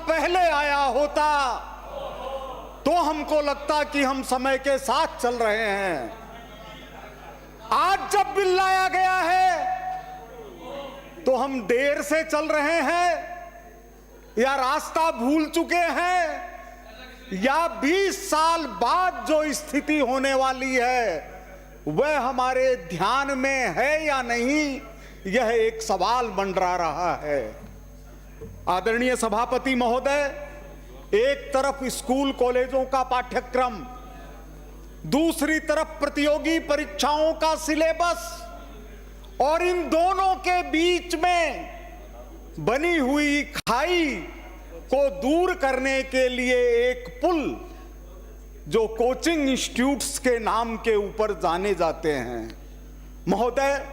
पहले आया होता तो हमको लगता कि हम समय के साथ चल रहे हैं। आज जब बिल लाया गया है तो हम देर से चल रहे हैं या रास्ता भूल चुके हैं, या 20 साल बाद जो स्थिति होने वाली है वह हमारे ध्यान में है या नहीं, यह एक सवाल मंडरा रहा है। आदरणीय सभापति महोदय, एक तरफ स्कूल कॉलेजों का पाठ्यक्रम, दूसरी तरफ प्रतियोगी परीक्षाओं का सिलेबस, और इन दोनों के बीच में बनी हुई खाई को दूर करने के लिए एक पुल जो कोचिंग इंस्टीट्यूट्स के नाम के ऊपर जाने जाते हैं। महोदय,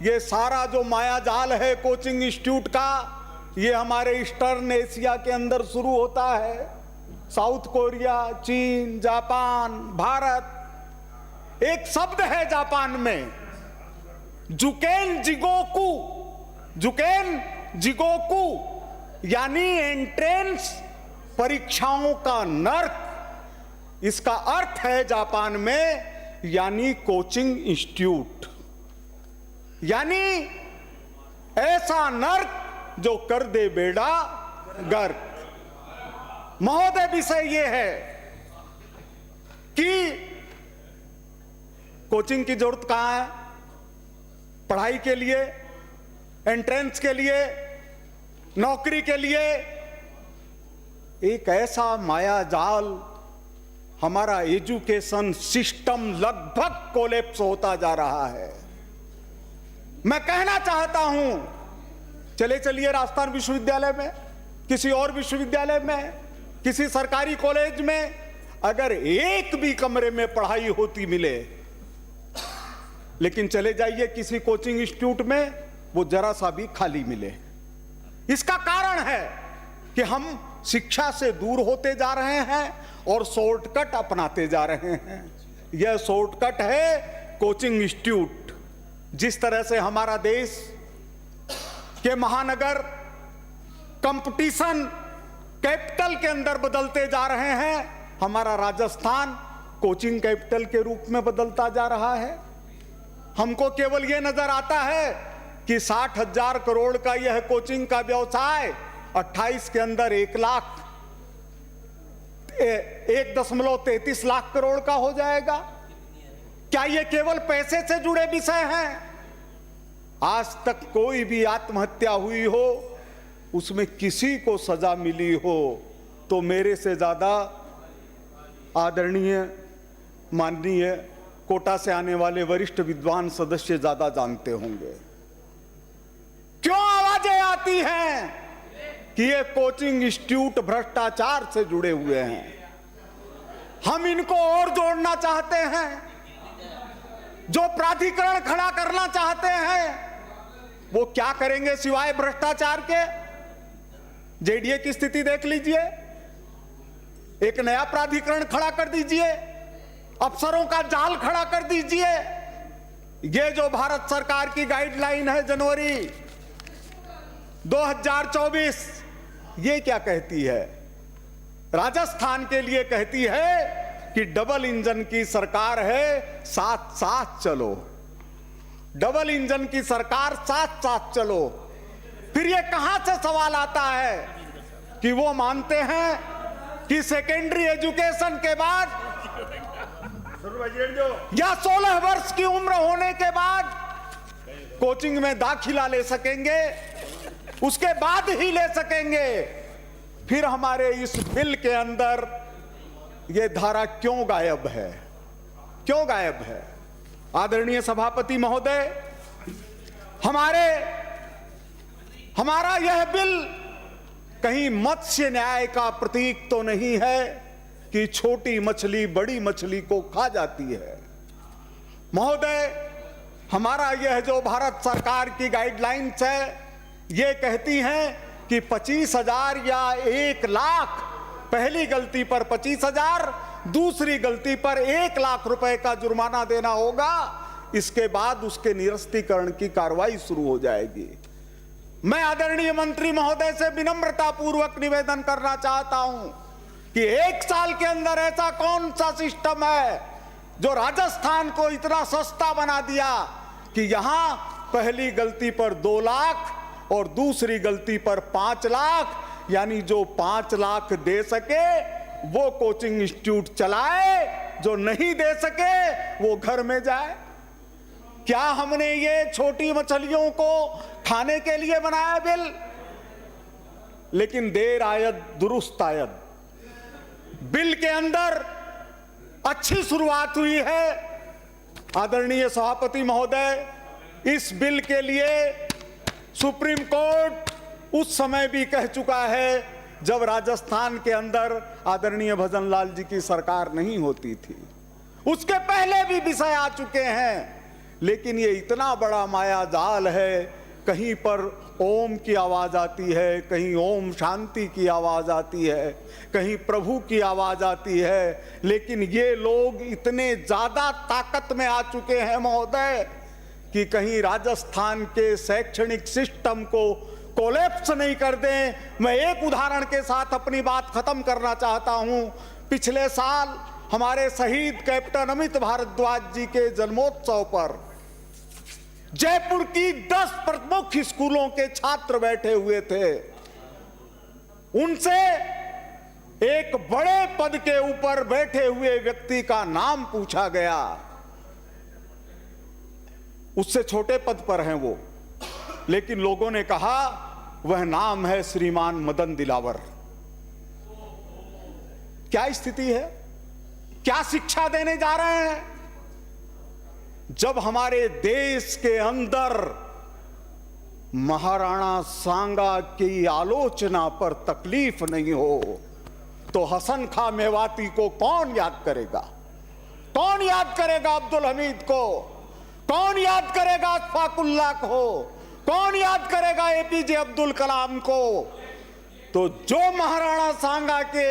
ये सारा जो मायाजाल है कोचिंग इंस्टीट्यूट का, ये हमारे ईस्टर्न एशिया के अंदर शुरू होता है। साउथ कोरिया, चीन, जापान, भारत। एक शब्द है जापान में, जुकेन जिगोकू, जुकेन जिगोकू, यानी एंट्रेंस परीक्षाओं का नर्क। इसका अर्थ है जापान में यानी कोचिंग इंस्टीट्यूट, यानी ऐसा नर्क जो कर दे बेड़ा गर्क। महोदय, विषय यह है कि कोचिंग की जरूरत कहां है? पढ़ाई के लिए, एंट्रेंस के लिए, नौकरी के लिए। एक ऐसा मायाजाल, हमारा एजुकेशन सिस्टम लगभग कोलैप्स होता जा रहा है। मैं कहना चाहता हूं, चलिए राजस्थान विश्वविद्यालय में, किसी और विश्वविद्यालय में, किसी सरकारी कॉलेज में अगर एक भी कमरे में पढ़ाई होती मिले, लेकिन चले जाइए किसी कोचिंग इंस्टीट्यूट में, वो जरा सा भी खाली मिले। इसका कारण है कि हम शिक्षा से दूर होते जा रहे हैं और शॉर्टकट अपनाते जा रहे हैं। यह शॉर्टकट है कोचिंग इंस्टीट्यूट। जिस तरह से हमारा देश के महानगर कंपटीशन कैपिटल के अंदर बदलते जा रहे हैं, हमारा राजस्थान कोचिंग कैपिटल के रूप में बदलता जा रहा है। हमको केवल यह नजर आता है कि 60,000 करोड़ का यह कोचिंग का व्यवसाय 28 के अंदर 1.33 लाख करोड़ का हो जाएगा। क्या यह केवल पैसे से जुड़े विषय हैं? आज तक कोई भी आत्महत्या हुई हो, उसमें किसी को सजा मिली हो, तो मेरे से ज्यादा आदरणीय माननीय कोटा से आने वाले वरिष्ठ विद्वान सदस्य ज्यादा जानते होंगे। क्यों आवाजें आती हैं कि ये कोचिंग इंस्टीट्यूट भ्रष्टाचार से जुड़े हुए हैं? हम इनको और जोड़ना चाहते हैं। जो प्राधिकरण खड़ा करना चाहते हैं वो क्या करेंगे सिवाय भ्रष्टाचार के? जेडीए की स्थिति देख लीजिए, एक नया प्राधिकरण खड़ा कर दीजिए, अफसरों का जाल खड़ा कर दीजिए। ये जो भारत सरकार की गाइडलाइन है जनवरी 2024, ये क्या कहती है? राजस्थान के लिए कहती है कि डबल इंजन की सरकार है, साथ साथ चलो। डबल इंजन की सरकार, साथ साथ चलो। फिर ये कहां से सवाल आता है कि वो मानते हैं कि सेकेंडरी एजुकेशन के बाद या 16 वर्ष की उम्र होने के बाद कोचिंग में दाखिला ले सकेंगे, उसके बाद ही ले सकेंगे। फिर हमारे इस बिल के अंदर यह धारा क्यों गायब है? क्यों गायब है? आदरणीय सभापति महोदय, हमारा यह बिल कहीं मत्स्य न्याय का प्रतीक तो नहीं है कि छोटी मछली बड़ी मछली को खा जाती है। महोदय, हमारा यह जो भारत सरकार की गाइडलाइंस है, ये कहती हैं कि 25,000 या 1 लाख, पहली गलती पर 25,000, दूसरी गलती पर 1 लाख रुपए का जुर्माना देना होगा। इसके बाद उसके निरस्तीकरण की कार्रवाई शुरू हो जाएगी। मैं आदरणीय मंत्री महोदय से विनम्रता पूर्वक निवेदन करना चाहता हूं कि 1 साल के अंदर ऐसा कौन सा सिस्टम है जो राजस्थान को इतना सस्ता बना दिया कि यहां पहली गलती पर 2 लाख और दूसरी गलती पर 5 लाख, यानी जो 5 लाख दे सके वो कोचिंग इंस्टीट्यूट चलाए, जो नहीं दे सके वो घर में जाए। क्या हमने ये छोटी मछलियों को खाने के लिए बनाया बिल? लेकिन देर आयद दुरुस्त आयद, बिल के अंदर अच्छी शुरुआत हुई है। आदरणीय सभापति महोदय, इस बिल के लिए सुप्रीम कोर्ट उस समय भी कह चुका है जब राजस्थान के अंदर आदरणीय भजन लाल जी की सरकार नहीं होती थी, उसके पहले भी विषय आ चुके हैं। लेकिन ये इतना बड़ा माया जाल है, कहीं पर ओम की आवाज आती है, कहीं ओम शांति की आवाज आती है, कहीं प्रभु की आवाज आती है, लेकिन ये लोग इतने ज्यादा ताकत में आ चुके हैं महोदय कि कहीं राजस्थान के शैक्षणिक सिस्टम को कोलैप्स नहीं कर दें। मैं एक उदाहरण के साथ अपनी बात खत्म करना चाहता हूं। पिछले साल हमारे शहीद कैप्टन अमित भारद्वाज जी के जन्मोत्सव पर जयपुर की 10 प्रमुख स्कूलों के छात्र बैठे हुए थे। उनसे एक बड़े पद के ऊपर बैठे हुए व्यक्ति का नाम पूछा गया। उससे छोटे पद पर हैं वो, लेकिन लोगों ने कहा वह नाम है श्रीमान मदन दिलावर। क्या स्थिति है? क्या शिक्षा देने जा रहे हैं? जब हमारे देश के अंदर महाराणा सांगा की आलोचना पर तकलीफ नहीं हो तो हसन खां मेवाती को कौन याद करेगा? कौन याद करेगा अब्दुल हमीद को? कौन याद करेगा अशफाकुल्लाह को? कौन याद करेगा एपीजे अब्दुल कलाम को? तो जो महाराणा सांगा के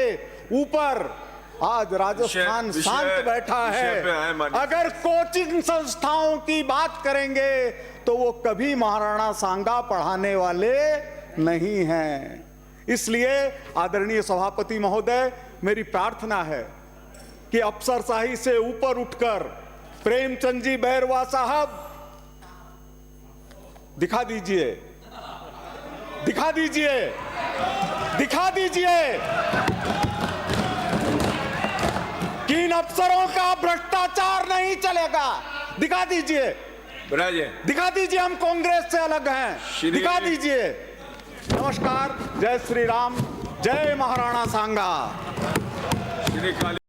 ऊपर आज राजस्थान शांत बैठा है, अगर कोचिंग संस्थाओं की बात करेंगे तो वो कभी महाराणा सांगा पढ़ाने वाले नहीं हैं। इसलिए आदरणीय सभापति महोदय, मेरी प्रार्थना है कि अफसरशाही से ऊपर उठकर प्रेमचंद जी बैरवा साहब दिखा दीजिए, दिखा दीजिए, दिखा दीजिए कि इन अफसरों का भ्रष्टाचार नहीं चलेगा। दिखा दीजिए, दिखा दीजिए हम कांग्रेस से अलग हैं, दिखा दीजिए। नमस्कार, जय श्री राम, जय महाराणा सांगा।